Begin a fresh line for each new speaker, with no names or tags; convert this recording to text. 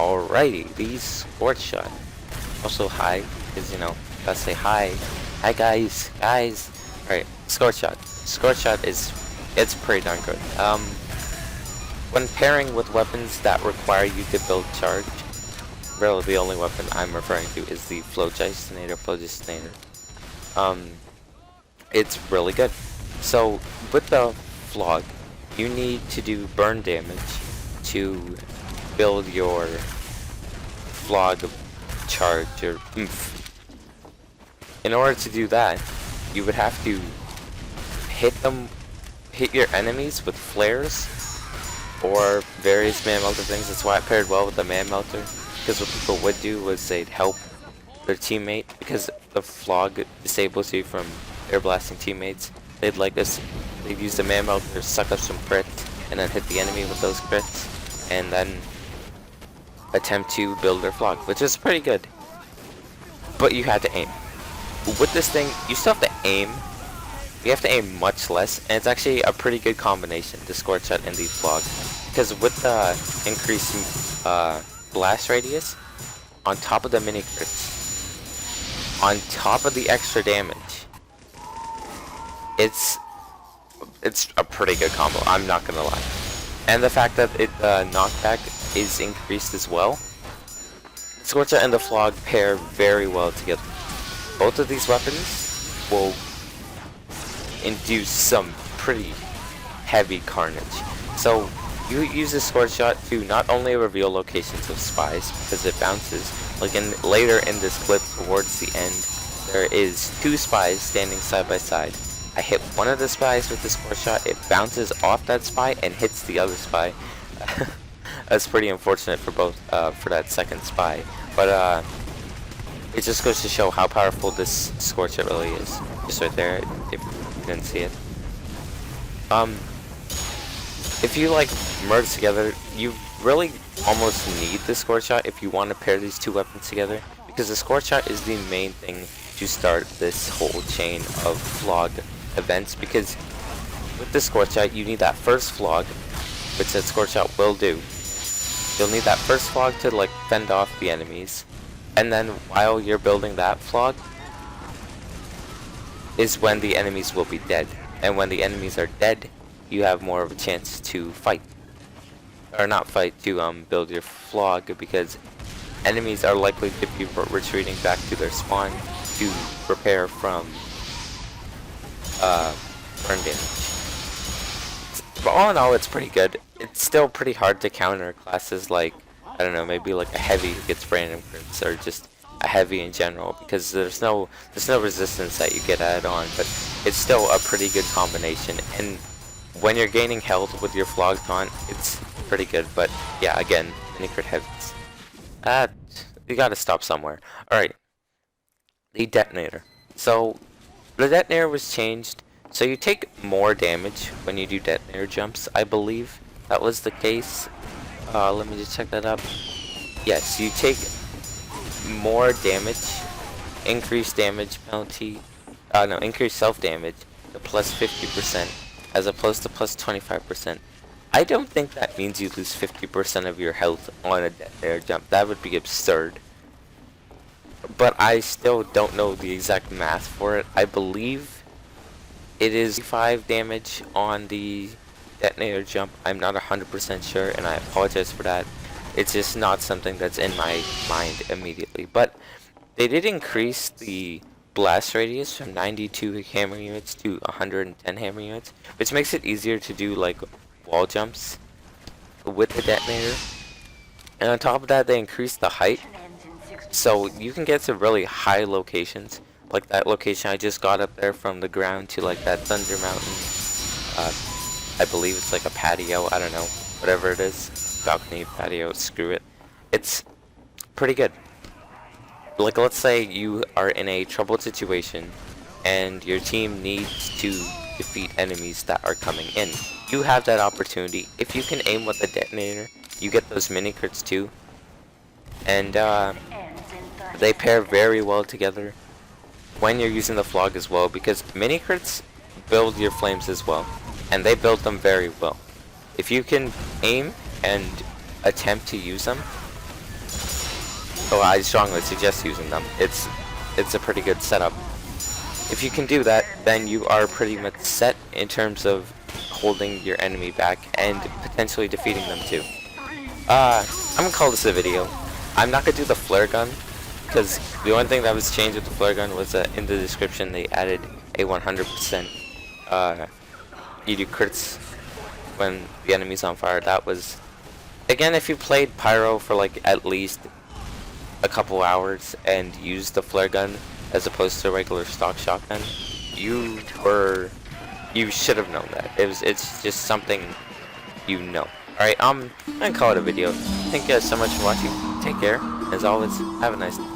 Alrighty, these squirt shot. Also hi, because you know, gotta say hi. Hi guys, guys. Alright, squirt shot. Squirt shot it's pretty darn good. When pairing with weapons that require you to build charge, really the only weapon I'm referring to is the Phlogistonator. It's really good. So with the Flog, you need to do burn damage to build your Flog charge or oomph. In order to do that, you would have to hit your enemies with flares or various man melter things. That's why it paired well with the man melter, because what people would do was they'd help their teammate, because the Flog disables you from air blasting teammates. They'd use the man melter to suck up some crits and then hit the enemy with those crits and then attempt to build their Flog, which is pretty good. But you had to aim. With this thing, you still have to aim. You have to aim much less, and it's actually a pretty good combination, the squirt shot and the Flog, because with the increased blast radius, on top of the mini crits, on top of the extra damage, it's a pretty good combo, I'm not gonna lie. And the fact that knockback is increased as well. Squirt shot and the Flog pair very well together. Both of these weapons will induce some pretty heavy carnage. So you use the squirt shot to not only reveal locations of spies, because it bounces, like later in this clip towards the end, there is 2 spies standing side by side. I hit one of the spies with the squirt shot, it bounces off that spy and hits the other spy. That's pretty unfortunate for both, for that second spy, but it just goes to show how powerful this squirt shot really is. Just right there, if you didn't see it. If you like merge together, you really almost need the squirt shot if you want to pair these 2 weapons together, because the squirt shot is the main thing to start this whole chain of Flog events, because with the squirt shot you need that first Flog, which that squirt shot will do. You'll need that first Flog to like fend off the enemies, and then while you're building that Flog is when the enemies will be dead, and when the enemies are dead you have more of a chance to fight, or not fight, to build your Flog, because enemies are likely to be retreating back to their spawn to prepare from burn damage. But all in all, it's pretty good. It's still pretty hard to counter classes like, I don't know, maybe like a heavy who gets random crits, or just a heavy in general, because there's no resistance that you get added on, but it's still a pretty good combination. And when you're gaining health with your Flog taunt, it's pretty good. But yeah, again, mini crit heavies. You gotta stop somewhere. Alright, the detonator. So the detonator was changed, so you take more damage when you do detonator jumps. I believe that was the case. Let me just check that up. Yes, you take more damage, increased damage penalty, increased self damage to plus 50%, as opposed to plus 25%. I don't think that means you lose 50% of your health on a detonator jump. That would be absurd. But I still don't know the exact math for it. I believe it is 5 damage on the detonator jump. I'm not 100% sure, and I apologize for that. It's just not something that's in my mind immediately. But they did increase the blast radius from 92 hammer units to 110 hammer units, which makes it easier to do like wall jumps with the detonator. And on top of that, they increased the height, so you can get to really high locations, like that location I just got up there from the ground to like that Thunder Mountain. I believe it's like a patio, I don't know, whatever it is, balcony, patio, screw it. It's pretty good. Like, let's say you are in a troubled situation and your team needs to defeat enemies that are coming in. You have that opportunity. If you can aim with the detonator, you get those mini crits too. And they pair very well together when you're using the Flog as well, because mini crits build your flames as well, and they build them very well. If you can aim and attempt to use them, so I strongly suggest using them. It's a pretty good setup. If you can do that, then you are pretty much set in terms of holding your enemy back and potentially defeating them too. I'm gonna call this a video. I'm not gonna do the flare gun, because the only thing that was changed with the flare gun was that in the description they added a 100% you do crits when the enemy's on fire. That was, again, if you played Pyro for like at least a couple hours and used the flare gun as opposed to a regular stock shotgun, you should have known that. It's just something you know. Alright, I'm gonna call it a video. Thank you guys so much for watching. Take care. As always, have a nice day.